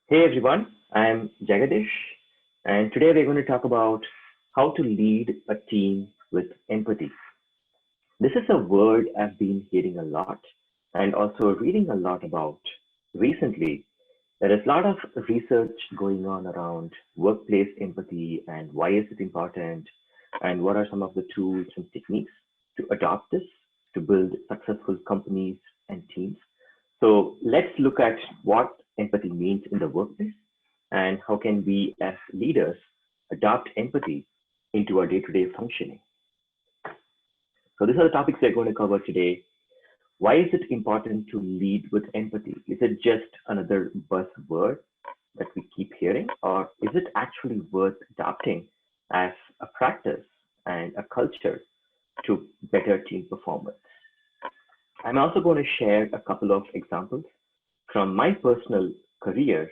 Hey everyone, I'm Jagadish, and today we're going to talk about how to lead a team with empathy. This is a word I've been hearing a lot and also reading a lot about recently. There is a lot of research going on around workplace empathy and why is it important and what are some of the tools and techniques to adopt this to build successful companies and teams. So let's look at what empathy means in the workplace and how can we as leaders adopt empathy into our day-to-day functioning. So these are the topics we're going to cover today. Why is it important to lead with empathy? Is it just another buzzword that we keep hearing, or is it actually worth adopting as a practice and a culture to better team performance? I'm also going to share a couple of examples from my personal career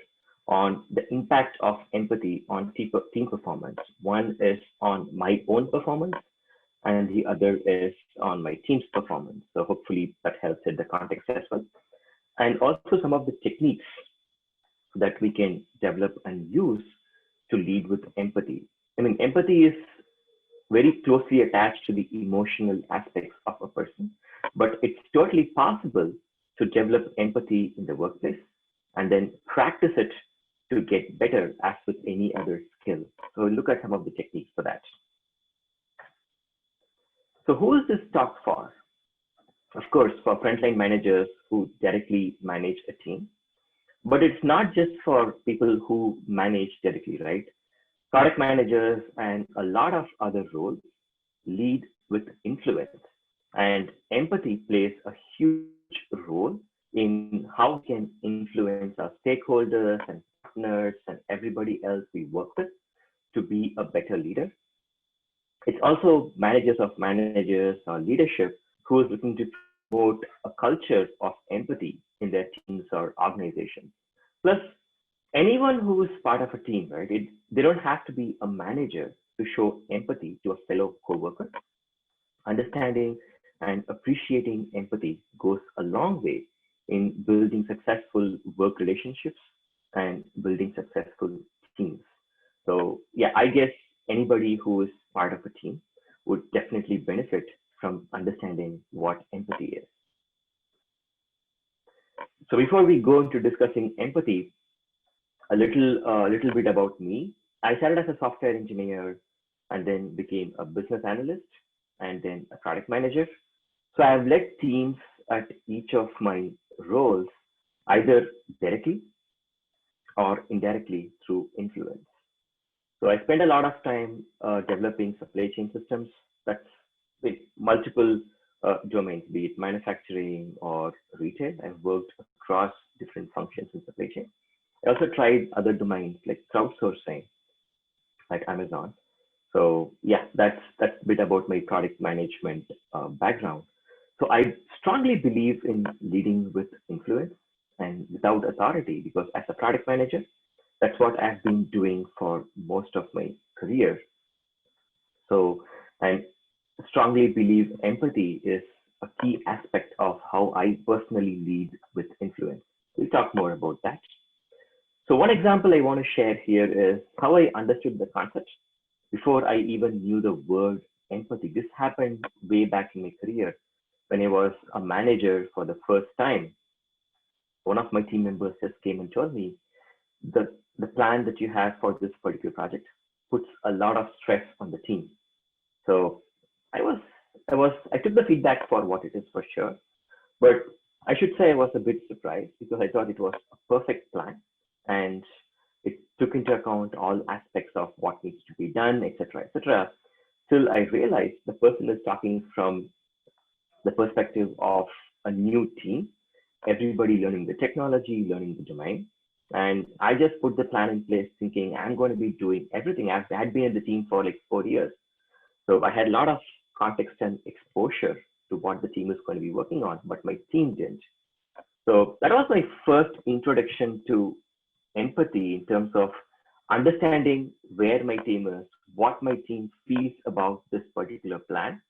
on the impact of empathy on team performance. One is on my own performance, and the other is on my team's performance. So hopefully that helps in the context as well. And also some of the techniques that we can develop and use to lead with empathy. I mean, empathy is very closely attached to the emotional aspects of a person, but it's totally possible to develop empathy in the workplace and then practice it to get better as with any other skill. So we'll look at some of the techniques for that. So who is this talk for? Of course, for frontline managers who directly manage a team, but it's not just for people who manage directly, right? Product managers and a lot of other roles lead with influence, and empathy plays a huge role in how we can influence our stakeholders and partners and everybody else we work with to be a better leader. It's also managers of managers or leadership who is looking to promote a culture of empathy in their teams or organizations. Plus, anyone who is part of a team, right? They don't have to be a manager to show empathy to a fellow coworker. Understanding and appreciating empathy goes a long way in building successful work relationships and building successful teams. So yeah, I guess anybody who is part of a team would definitely benefit from understanding what empathy is. So before we go into discussing empathy, a little bit about me. I started as a software engineer and then became a business analyst and then a product manager. So I've led teams at each of my roles, either directly or indirectly through influence. So I spend a lot of time developing supply chain systems that's with multiple domains, be it manufacturing or retail. I've worked across different functions in supply chain. I also tried other domains like crowdsourcing at Amazon. So yeah, that's a bit about my product management background. So I strongly believe in leading with influence and without authority because as a product manager, that's what I've been doing for most of my career. So I strongly believe empathy is a key aspect of how I personally lead with influence. We'll talk more about that. So one example I want to share here is how I understood the concept before I even knew the word empathy. This happened way back in my career when I was a manager for the first time. One of my team members just came and told me the plan that you have for this particular project puts a lot of stress on the team. So I took the feedback for what it is for sure, but I should say I was a bit surprised because I thought it was a perfect plan and it took into account all aspects of what needs to be done, etc., etc. Till I realized the person is talking from the perspective of a new team, everybody learning the technology, learning the domain. And I just put the plan in place thinking I'm going to be doing everything. I had been in the team for like 4 years. So I had a lot of context and exposure to what the team is going to be working on, but my team didn't. So that was my first introduction to empathy in terms of understanding where my team is, what my team feels about this particular plan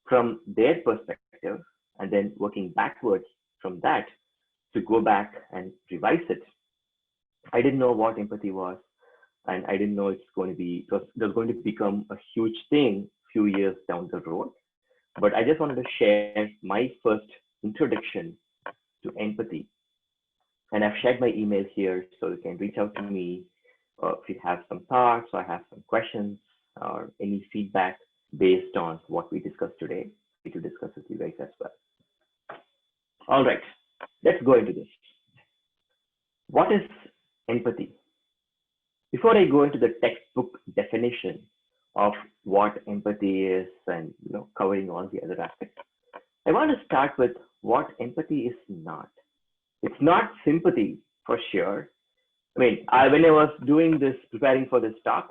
from their perspective, and then working backwards from that to go back and revise it I didn't know what empathy was, and I didn't know it was going to become a huge thing few years down the road. But I just wanted to share my first introduction to empathy, and I've shared my email here, so you can reach out to me if you have some thoughts or have some questions or any feedback based on what we discussed today. Happy to discuss with you guys as well. All right, let's go into this. What is empathy? Before I go into the textbook definition of what empathy is and covering all the other aspects, I want to start with what empathy is not. It's not sympathy for sure. I mean, when I was doing this, preparing for this talk,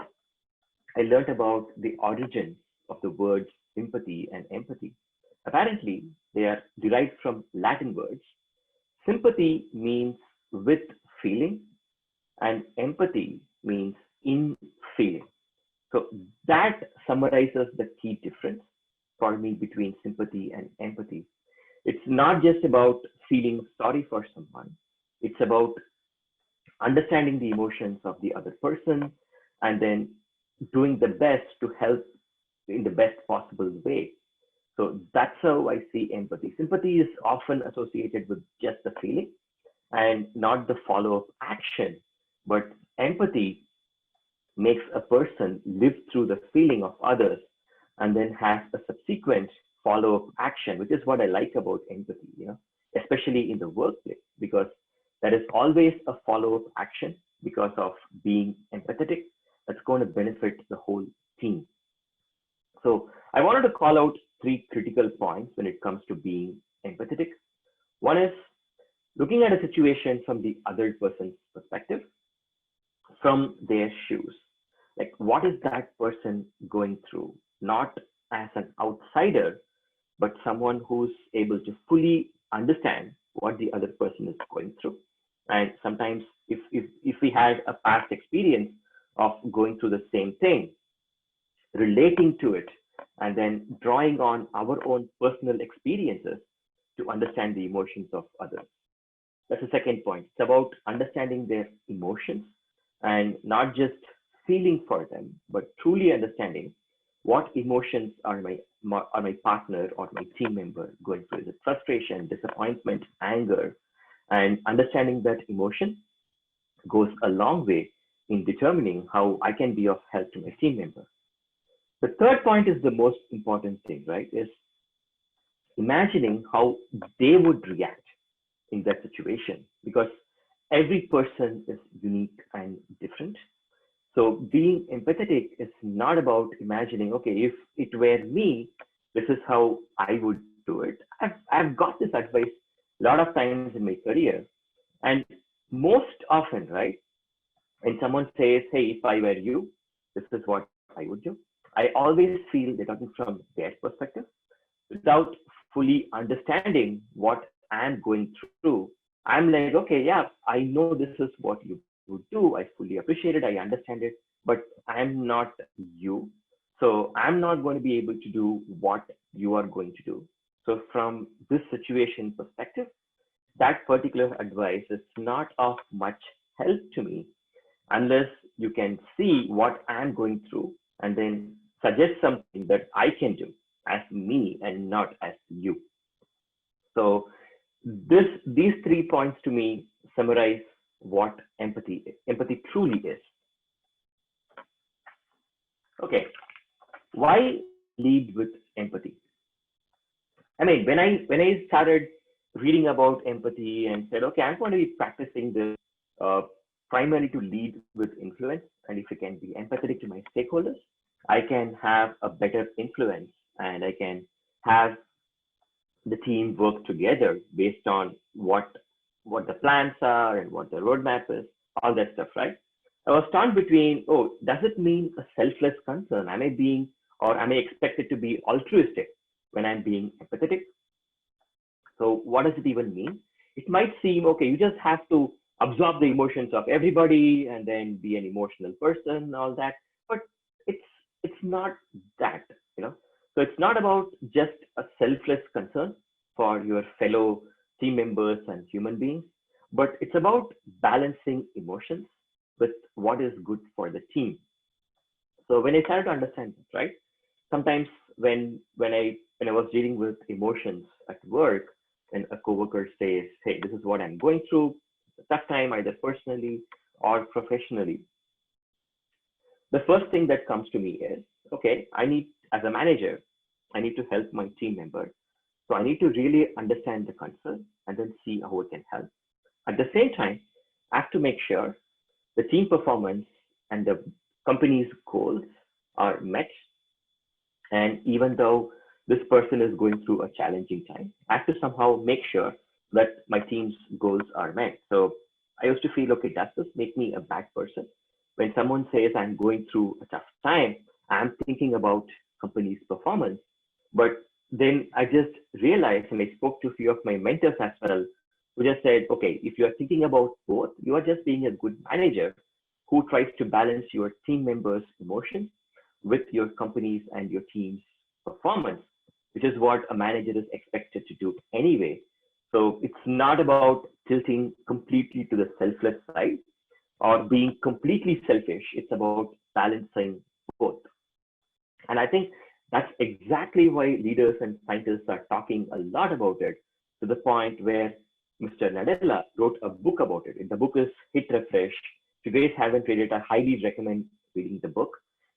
I learned about the origin of the words sympathy and empathy. Apparently, they are derived from Latin words. Sympathy means with feeling, and empathy means in feeling. So that summarizes the key difference for me between sympathy and empathy. It's not just about feeling sorry for someone. It's about understanding the emotions of the other person and then doing the best to help in the best possible way. So that's how I see empathy. Sympathy is often associated with just the feeling and not the follow-up action. But empathy makes a person live through the feeling of others and then has a subsequent follow-up action, which is what I like about empathy, especially in the workplace, because there is always a follow-up action because of being empathetic that's going to benefit the whole team. So I wanted to call out three critical points when it comes to being empathetic. One is looking at a situation from the other person's perspective, from their shoes. Like, what is that person going through? Not as an outsider, but someone who's able to fully understand what the other person is going through. And sometimes if we had a past experience of going through the same thing, relating to it, and then drawing on our own personal experiences to understand the emotions of others. That's the second point. It's about understanding their emotions and not just feeling for them, but truly understanding what emotions are my partner or my team member going through. Is it frustration, disappointment, anger? And understanding that emotion goes a long way in determining how I can be of help to my team member. The third point is the most important thing, right? Is imagining how they would react in that situation, because every person is unique and different. So being empathetic is not about imagining, okay, if it were me, this is how I would do it. I've got this advice a lot of times in my career. And most often, right, when someone says, hey, if I were you, this is what I would do, I always feel they're talking from their perspective without fully understanding what I'm going through. I'm like, okay, yeah, I know this is what you would do. I fully appreciate it. I understand it, but I'm not you. So I'm not going to be able to do what you are going to do. So from this situation perspective, that particular advice is not of much help to me unless you can see what I'm going through and then suggest something that I can do as me and not as you. So these 3 points to me summarize what empathy truly is. Okay, why lead with empathy? I mean, when I started reading about empathy and said, okay, I'm going to be practicing this primarily to lead with influence, and if I can be empathetic to my stakeholders, I can have a better influence and I can have the team work together based on what the plans are and what the roadmap is, all that stuff, right? I was torn between, oh, does it mean a selfless concern? Am I being, or am I expected to be altruistic when I'm being empathetic? So what does it even mean? It might seem, okay, you just have to absorb the emotions of everybody and then be an emotional person, all that. But it's not that, you know. So it's not about just a selfless concern for your fellow team members and human beings, but it's about balancing emotions with what is good for the team. So when I started to understand this, right? Sometimes when I was dealing with emotions at work, and a coworker says, "Hey, this is what I'm going through, it's a tough time, either personally or professionally," the first thing that comes to me is, okay, as a manager, I need to help my team member. So I need to really understand the concern and then see how it can help. At the same time, I have to make sure the team performance and the company's goals are met. And even though this person is going through a challenging time, I have to somehow make sure that my team's goals are met. So I used to feel, okay, does this make me a bad person? When someone says I'm going through a tough time, I'm thinking about company's performance. But then I just realized, and I spoke to a few of my mentors as well, who just said, okay, if you are thinking about both, you are just being a good manager who tries to balance your team members' emotions with your company's and your team's performance, which is what a manager is expected to do anyway. So it's not about tilting completely to the selfless side or being completely selfish. It's about balancing both. And I think that's exactly why leaders and scientists are talking a lot about it, to the point where Mr. Nadella wrote a book about it. The book is Hit Refresh. If you guys haven't read it, I highly recommend reading the book.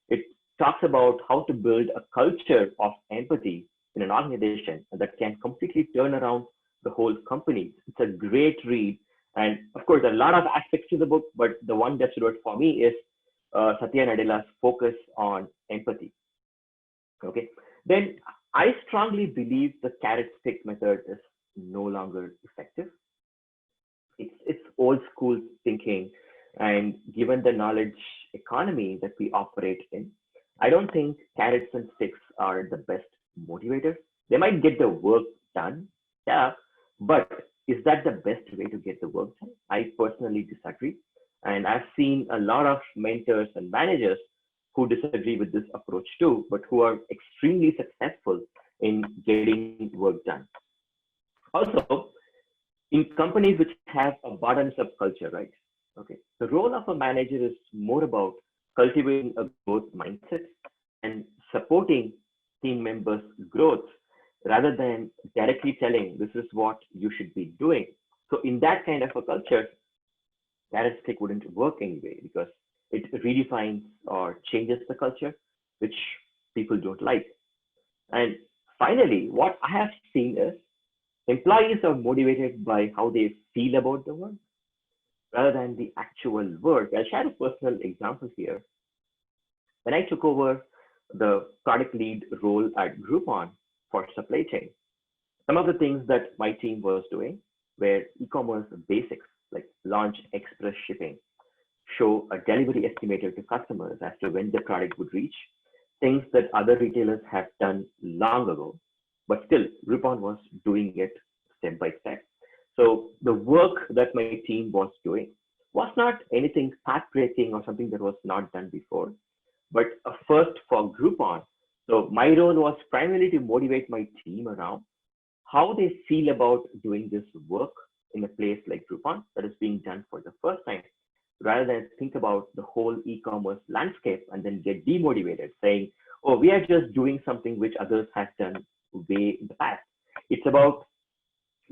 It talks about how to build a culture of empathy in an organization that can completely turn around the whole company. It's a great read. And of course, there are a lot of aspects to the book, but the one that stood out for me is Satya Nadella's focus on empathy. Okay. Then I strongly believe the carrot stick method is no longer effective. It's old school thinking, and given the knowledge economy that we operate in, I don't think carrots and sticks are the best motivators. They might get the work done, yeah, but is that the best way to get the work done? I personally disagree, and I've seen a lot of mentors and managers who disagree with this approach too, but who are extremely successful in getting work done. Also, in companies which have a bottoms up culture, right? Okay. The role of a manager is more about cultivating a growth mindset and supporting team members' growth rather than directly telling this is what you should be doing. So, in that kind of a culture, carrot stick wouldn't work anyway because it redefines or changes the culture, which people don't like. And finally, what I have seen is employees are motivated by how they feel about the work rather than the actual work. I'll share a personal example here. When I took over the product lead role at Groupon for supply chain, some of the things that my team was doing were e-commerce basics like launch express shipping, show a delivery estimator to customers as to when the product would reach, things that other retailers have done long ago, but still Groupon was doing it step by step. So the work that my team was doing was not anything path-breaking or something that was not done before, but a first for Groupon. So my role was primarily to motivate my team around how they feel about doing this work in a place like Groupon that is being done for the first time, rather than think about the whole e-commerce landscape and then get demotivated saying, oh, we are just doing something which others have done way in the past. It's about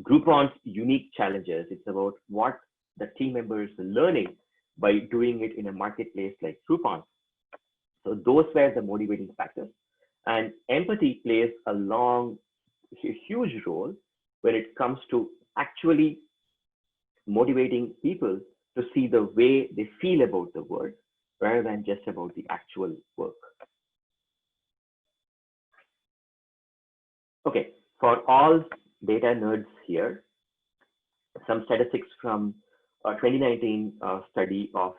Groupon's unique challenges. It's about what the team members are learning by doing it in a marketplace like Groupon. So those were the motivating factors. And empathy plays a huge role when it comes to actually motivating people to see the way they feel about the work rather than just about the actual work. Okay, for all data nerds here, some statistics from a 2019 study of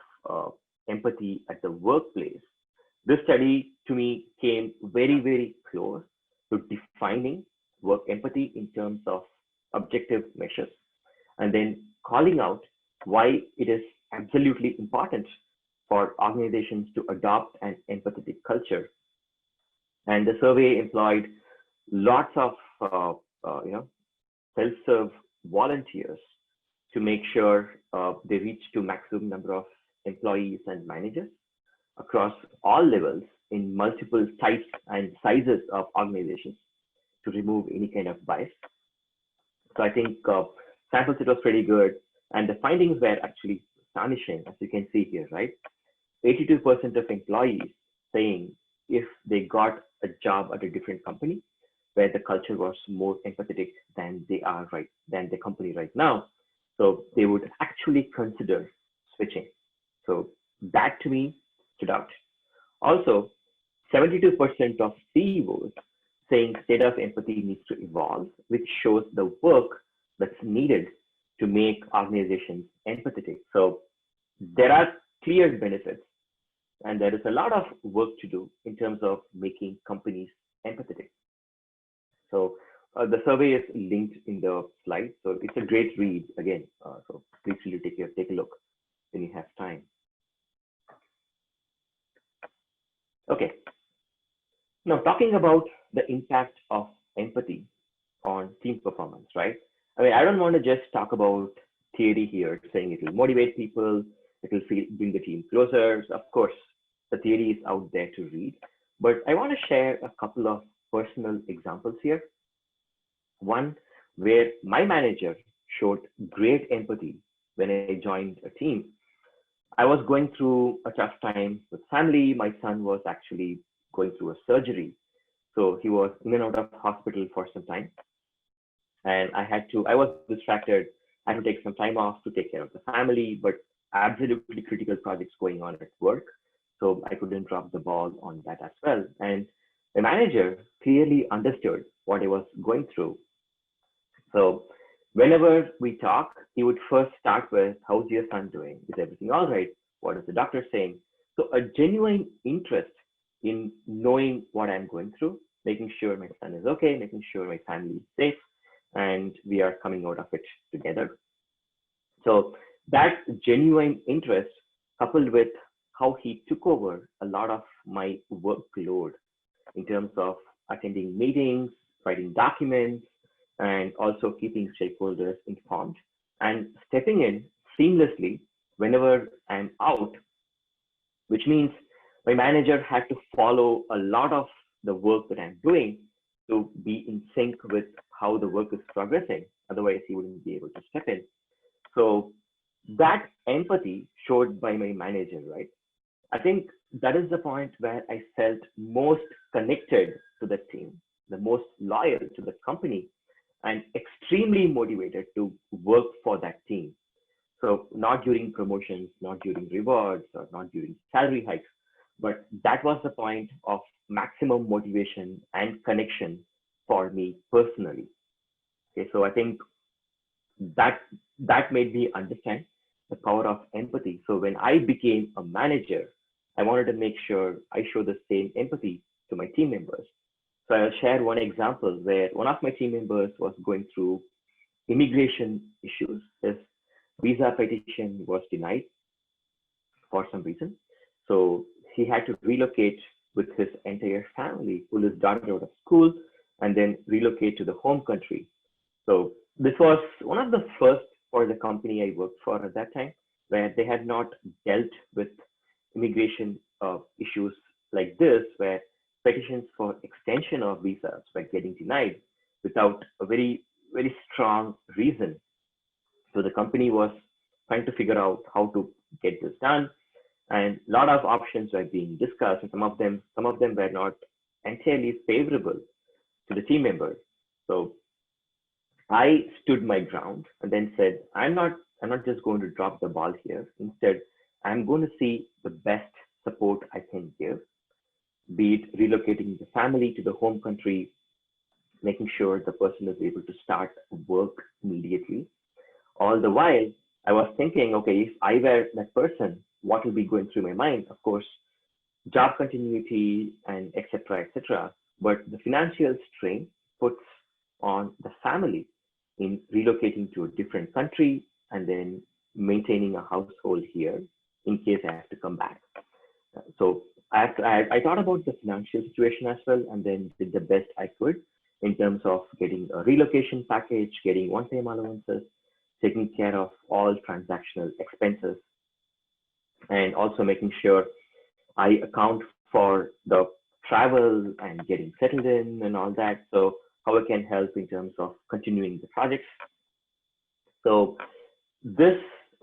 empathy at the workplace. This study to me came very, very close to defining work empathy in terms of objective measures and then calling out why it is absolutely important for organizations to adopt an empathetic culture. And the survey employed lots of self-serve volunteers to make sure they reach to maximum number of employees and managers across all levels in multiple types and sizes of organizations to remove any kind of bias. So I think sample set was pretty good, and the findings were actually astonishing, as you can see here, right? 82% of employees saying if they got a job at a different company where the culture was more empathetic than the company right now, so they would actually consider switching. So that to me stood out. Also, 72% of CEOs saying state of empathy needs to evolve, which shows the work that's needed to make organizations empathetic. So there are clear benefits, and there is a lot of work to do in terms of making companies empathetic. So the survey is linked in the slide. So it's a great read again. So please really take a look when you have time. Okay. Now talking about the impact of empathy on team performance, right? I mean, I don't want to just talk about theory here, saying it will motivate people, it will bring the team closer. Of course, the theory is out there to read, but I want to share a couple of personal examples here. One where my manager showed great empathy when I joined a team. I was going through a tough time with family. My son was actually going through a surgery. So he was in and out of hospital for some time. And I was distracted. I had to take some time off to take care of the family, but absolutely critical projects going on at work. So I couldn't drop the ball on that as well. And the manager clearly understood what I was going through. So whenever we talk, he would first start with, how's your son doing? Is everything all right? What is the doctor saying? So a genuine interest in knowing what I'm going through, making sure my son is okay, making sure my family is safe, and we are coming out of it together. So that genuine interest, coupled with how he took over a lot of my workload in terms of attending meetings, writing documents, and also keeping stakeholders informed and stepping in seamlessly whenever I'm out, which means my manager had to follow a lot of the work that I'm doing to be in sync with how the work is progressing. Otherwise, he wouldn't be able to step in. So that empathy showed by my manager, right? I think that is the point where I felt most connected to the team, the most loyal to the company, and extremely motivated to work for that team. So not during promotions, not during rewards, or not during salary hikes, but that was the point of maximum motivation and connection for me personally. Okay, so I think that made me understand the power of empathy. So when I became a manager, I wanted to make sure I show the same empathy to my team members. So I'll share one example where one of my team members was going through immigration issues. His visa petition was denied for some reason. So he had to relocate with his entire family, pull his daughter out of school, and then relocate to the home country. So this was one of the first for the company I worked for at that time, where they had not dealt with immigration issues like this, where petitions for extension of visas were getting denied without a very, very strong reason. So the company was trying to figure out how to get this done, and a lot of options were being discussed, and some of them were not entirely favorable to the team members. So I stood my ground and then said, I'm not just going to drop the ball here. Instead, I'm going to see the best support I can give, be it relocating the family to the home country, making sure the person is able to start work immediately. All the while, I was thinking, okay, if I were that person, what will be going through my mind? Of course, job continuity and etc. etc. But the financial strain puts on the family in relocating to a different country and then maintaining a household here in case I have to come back. So I thought about the financial situation as well, and then did the best I could in terms of getting a relocation package, getting one-time allowances, taking care of all transactional expenses, and also making sure I account for the travel and getting settled in and all that. So how I can help in terms of continuing the projects. So this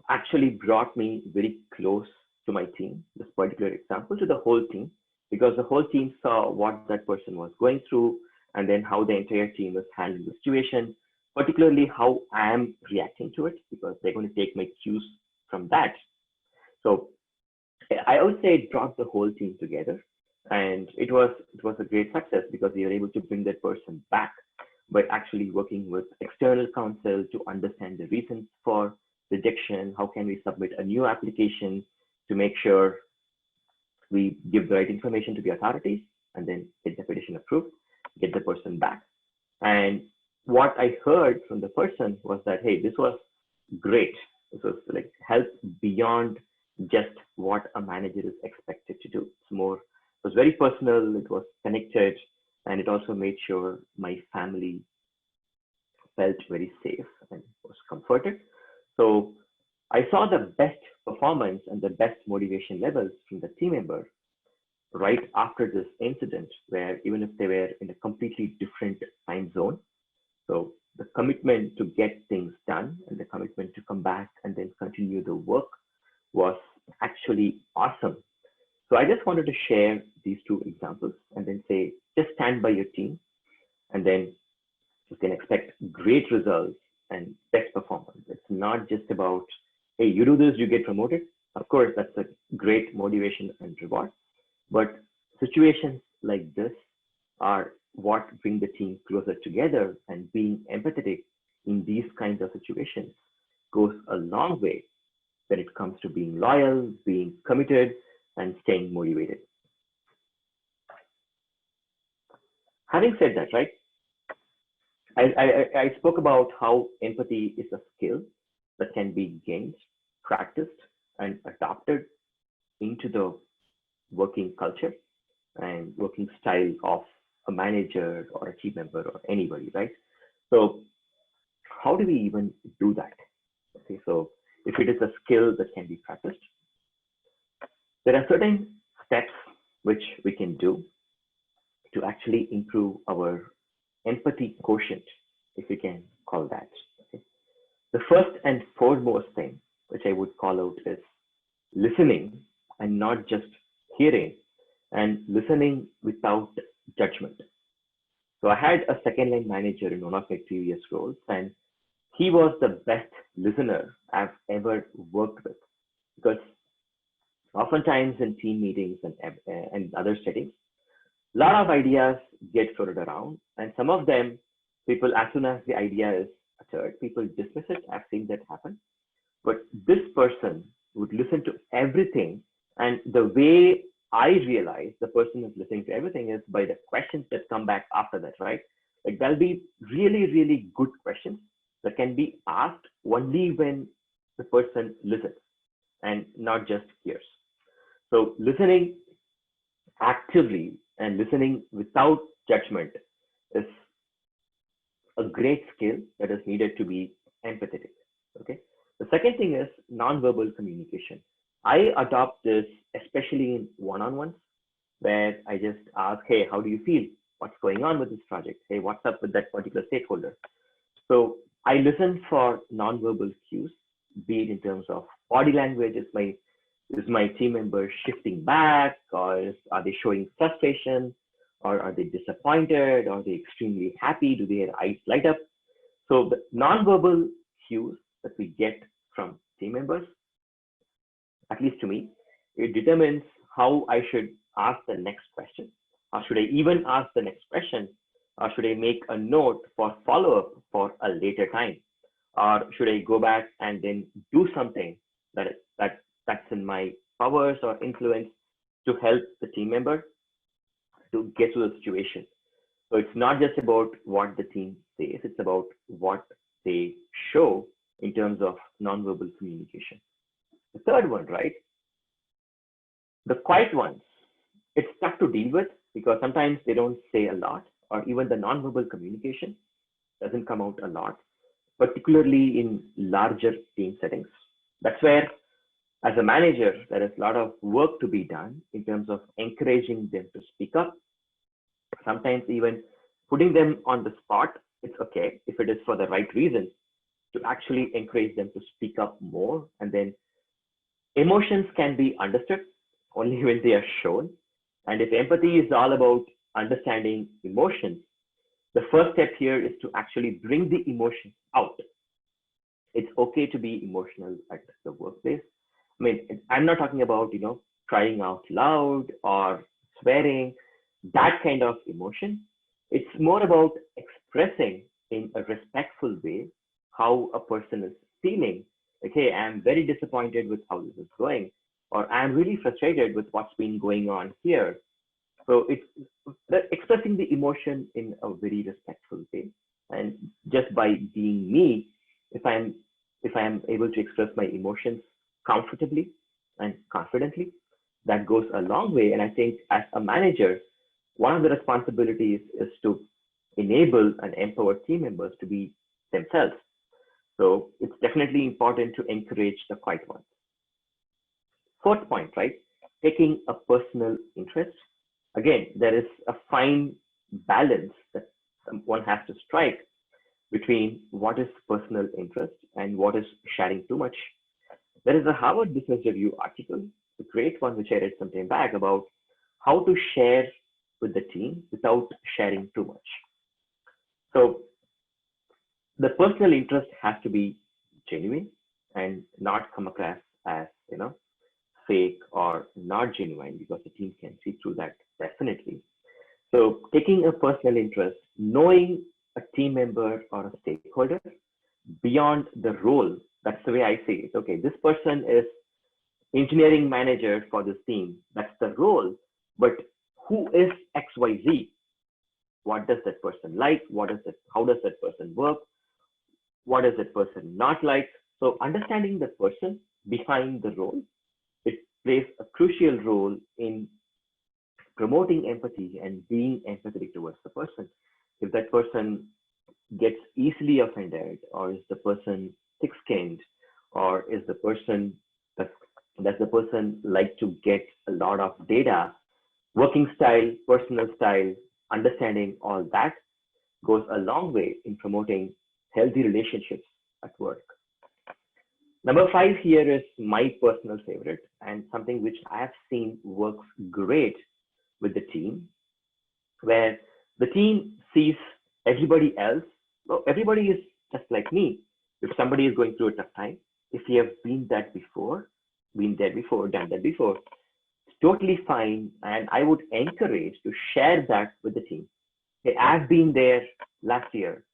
actually brought me very close to my team, this particular example, to the whole team, because the whole team saw what that person was going through and then how the entire team was handling the situation, particularly how I am reacting to it, because they're going to take my cues from that. So I would say it brought the whole team together, and it was a great success because we were able to bring that person back by actually working with external counsel to understand the reasons for rejection. How can we submit a new application to make sure we give the right information to the authorities and then get the petition approved, get the person back. And what I heard from the person was that, hey, this was great. This was like help beyond just what a manager is expected to do. It's more, it was very personal, it was connected, and it also made sure my family felt very safe and was comforted. So I saw the best performance and the best motivation levels from the team member right after this incident, where even if they were in a completely different time zone, so the commitment to get things done and the commitment to come back and then continue the work was actually awesome. So I just wanted to share these two examples and then say, just stand by your team, and then you can expect great results and best performance. It's not just about, hey, you do this, you get promoted. Of course, that's a great motivation and reward. But situations like this are what bring the team closer together, and being empathetic in these kinds of situations goes a long way when it comes to being loyal, being committed, and staying motivated. Having said that, right, I spoke about how empathy is a skill that can be gained, practiced, and adopted into the working culture and working style of a manager or a team member or anybody, right? So how do we even do that? Okay, so if it is a skill that can be practiced, there are certain steps which we can do to actually improve our empathy quotient, if we can call that. Okay. The first and foremost thing which I would call out is listening, and not just hearing, and listening without judgment. So I had a second line manager in one of my previous roles, and he was the best listener I've ever worked with, because oftentimes in team meetings and other settings, a lot of ideas get floated around, and some of them, people, as soon as the idea is uttered, people dismiss it. I've seen that happen. But this person would listen to everything, and the way I realize the person is listening to everything is by the questions that come back after that, right? Like there'll be really, really good questions that can be asked only when the person listens and not just hears. So listening actively and listening without judgment is a great skill that is needed to be empathetic. Okay. The second thing is nonverbal communication. I adopt this especially in one-on-ones, where I just ask, hey, how do you feel? What's going on with this project? Hey, what's up with that particular stakeholder? So I listen for nonverbal cues, be it in terms of body language. Is my team member shifting back, or are they showing frustration, or are they disappointed, or are they extremely happy? Do their eyes light up? So the nonverbal cues that we get from team members, at least to me, it determines how I should ask the next question. Or should I even ask the next question? Or should I make a note for follow-up for a later time? Or should I go back and then do something that's in my powers or influence to help the team member to get to the situation? So it's not just about what the team says, it's about what they show in terms of nonverbal communication. The third one, right? The quiet ones, it's tough to deal with because sometimes they don't say a lot, or even the nonverbal communication doesn't come out a lot. particularly in larger team settings. That's where, as a manager, there is a lot of work to be done in terms of encouraging them to speak up. Sometimes even putting them on the spot, it's okay if it is for the right reasons, to actually encourage them to speak up more. And then emotions can be understood only when they are shown. And if empathy is all about understanding emotions, the first step here is to actually bring the emotions out. It's okay to be emotional at the workplace. I mean, I'm not talking about, crying out loud or swearing, that kind of emotion. It's more about expressing in a respectful way how a person is feeling. Like, hey, I'm very disappointed with how this is going, or I'm really frustrated with what's been going on here. So it's expressing the emotion in a very respectful way. And just by being me, if I'm able to express my emotions comfortably and confidently, that goes a long way. And I think as a manager, one of the responsibilities is to enable and empower team members to be themselves. So it's definitely important to encourage the quiet ones. Fourth point, right? Taking a personal interest. Again, there is a fine balance that one has to strike between what is personal interest and what is sharing too much. There is a Harvard Business Review article, a great one, which I read some time back, about how to share with the team without sharing too much. So the personal interest has to be genuine and not come across as, fake or not genuine, because the team can see through that definitely. So taking a personal interest, knowing a team member or a stakeholder beyond the role, that's the way I see it. Okay, this person is engineering manager for this team. That's the role. But who is XYZ? What does that person like? How does that person work? What does that person not like? So understanding the person behind the role, it plays a crucial role in promoting empathy and being empathetic towards the person. If that person gets easily offended, or is the person thick-skinned, or is the person does the person like to get a lot of data, working style, personal style, understanding all that goes a long way in promoting healthy relationships at work. Number 5 here is my personal favorite, and something which I have seen works great with the team, where the team sees everybody else. Well, everybody is just like me. If somebody is going through a tough time, if you have been there before, done that before, it's totally fine. And I would encourage to share that with the team. Hey, I've been there last year.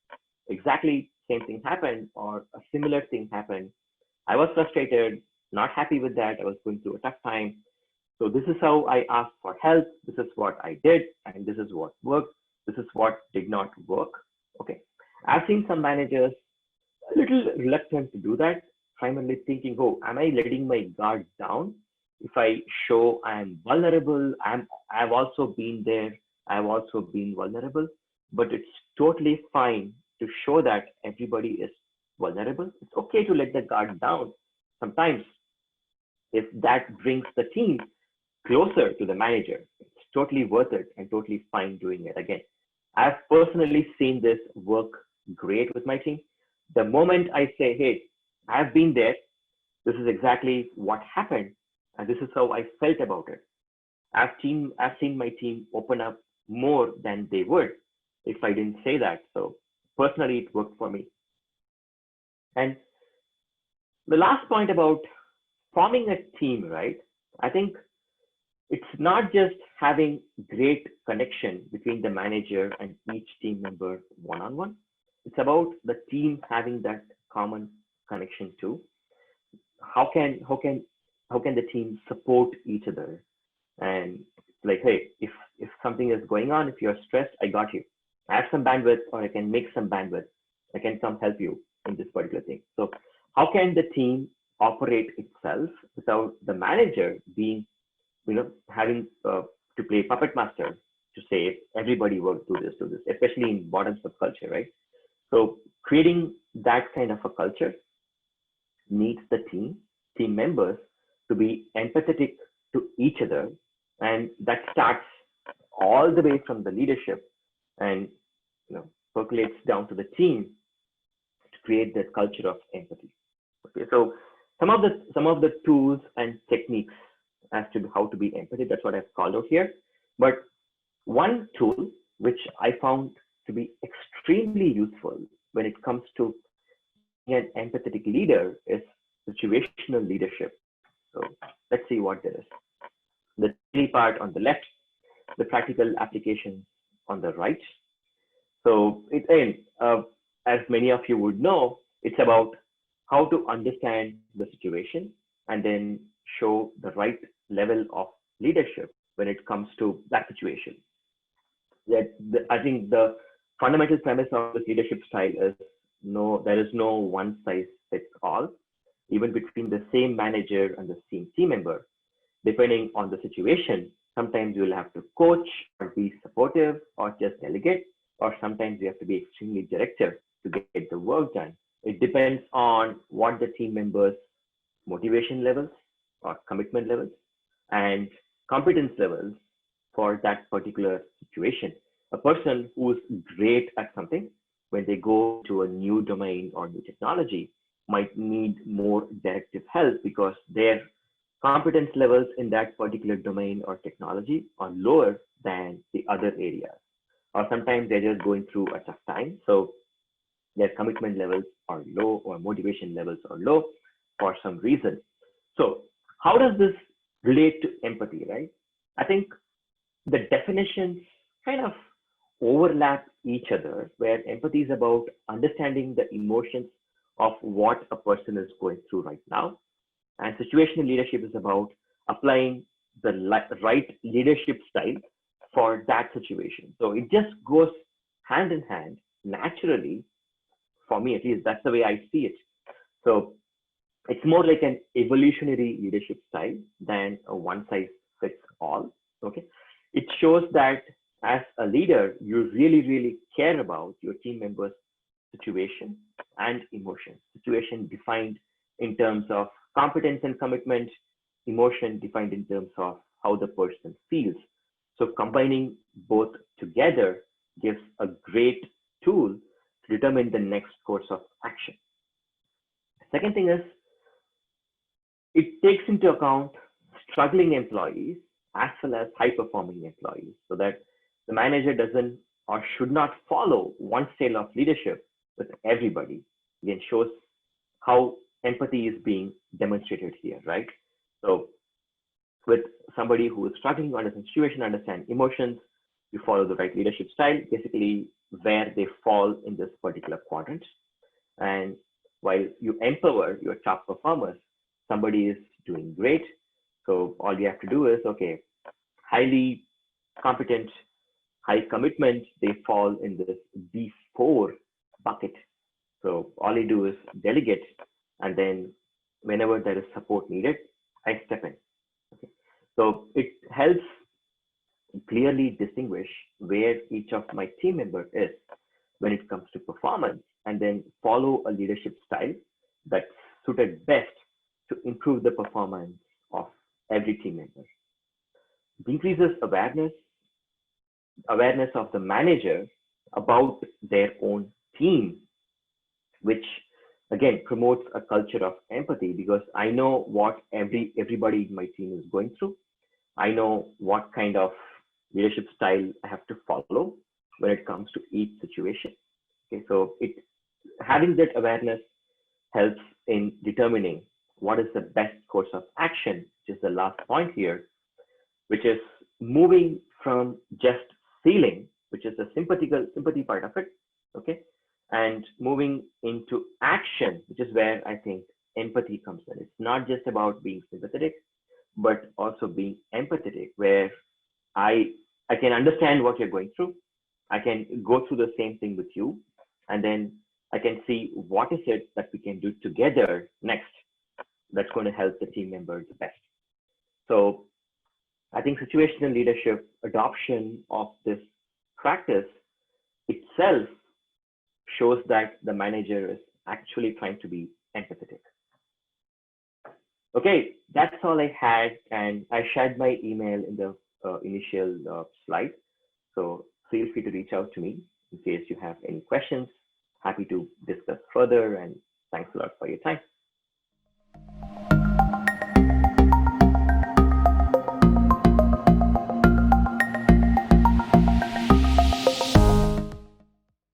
Exactly same thing happened, or a similar thing happened. I was frustrated, not happy with that. I was going through a tough time. So this is how I asked for help. This is what I did, and this is what worked. This is what did not work. Okay. I've seen some managers a little reluctant to do that, primarily thinking, oh, am I letting my guard down if I show I'm vulnerable? I've also been there. I've also been vulnerable, but it's totally fine to show that everybody is vulnerable. It's okay to let the guard down sometimes if that brings the team closer to the manager. It's totally worth it and totally fine doing it again. I've personally seen this work great with my team. The moment I say, hey, I've been there, this is exactly what happened, and this is how I felt about it. I've seen my team open up more than they would if I didn't say that. So personally, it worked for me. And the last point about forming a team, right? I think it's not just having great connection between the manager and each team member one-on-one. It's about the team having that common connection too. How can the team support each other? And like, hey, if something is going on, if you're stressed, I got you. I have some bandwidth, or I can make some bandwidth. I can come help you in this particular thing. So how can the team operate itself without the manager being, having to play puppet master to say everybody work, do this, especially in bottom up culture, right? So creating that kind of a culture needs the team members to be empathetic to each other. And that starts all the way from the leadership and percolates down to the team to create that culture of empathy. Okay, so some of the tools and techniques as to how to be empathetic, that's what I've called out here. But one tool which I found to be extremely useful when it comes to being an empathetic leader is situational leadership. So let's see what there is. The theory part on the left, the practical application on the right. So as many of you would know, it's about how to understand the situation and then show the right level of leadership when it comes to that situation. I think the fundamental premise of this leadership style is there is no one size fits all, even between the same manager and the same team member. Depending on the situation, sometimes you'll have to coach or be supportive or just delegate, or sometimes you have to be extremely directive to get the work done. It depends on what the team members' motivation levels or commitment levels and competence levels for that particular situation. A person who's great at something, when they go to a new domain or new technology, might need more directive help because their competence levels in that particular domain or technology are lower than the other areas. Or sometimes they're just going through a tough time, so their commitment levels are low or motivation levels are low for some reason. So how does this relate to empathy, right? I think the definitions kind of overlap each other, where empathy is about understanding the emotions of what a person is going through right now. And situational leadership is about applying the right leadership style for that situation. So it just goes hand in hand naturally. For me, at least, that's the way I see it. So it's more like an evolutionary leadership style than a one size fits all. Okay. It shows that as a leader, you really, really care about your team members' situation and emotion. Situation defined in terms of competence and commitment, emotion defined in terms of how the person feels. So combining both together gives a great tool to determine the next course of action. The second thing is, it takes into account struggling employees as well as high performing employees, so that the manager doesn't or should not follow one style of leadership with everybody. Again, shows how empathy is being demonstrated here, right? So with somebody who is struggling to understand situation, understand emotions, you follow the right leadership style, basically where they fall in this particular quadrant. And while you empower your top performers, somebody is doing great. So all you have to do is, okay, highly competent, high commitment, they fall in this B4 bucket. So all you do is delegate, and then whenever there is support needed, I step in. Okay. So it helps clearly distinguish where each of my team member is when it comes to performance, and then follow a leadership style that's suited best to improve the performance of every team member. It increases awareness of the manager about their own team, which again promotes a culture of empathy, because I know what everybody in my team is going through. I know what kind of leadership style I have to follow when it comes to each situation. Okay, so having that awareness helps in determining what is the best course of action, which is the last point here, which is moving from just feeling, which is the sympathy part of it, okay, and moving into action, which is where I think empathy comes in. It's not just about being sympathetic, but also being empathetic, where I can understand what you're going through. I can go through the same thing with you, and then I can see what is it that we can do together next that's going to help the team members the best. So I think situational leadership adoption of this practice itself shows that the manager is actually trying to be empathetic. Okay, that's all I had, and I shared my email in the initial slide. So feel free to reach out to me in case you have any questions. Happy to discuss further, and thanks a lot for your time.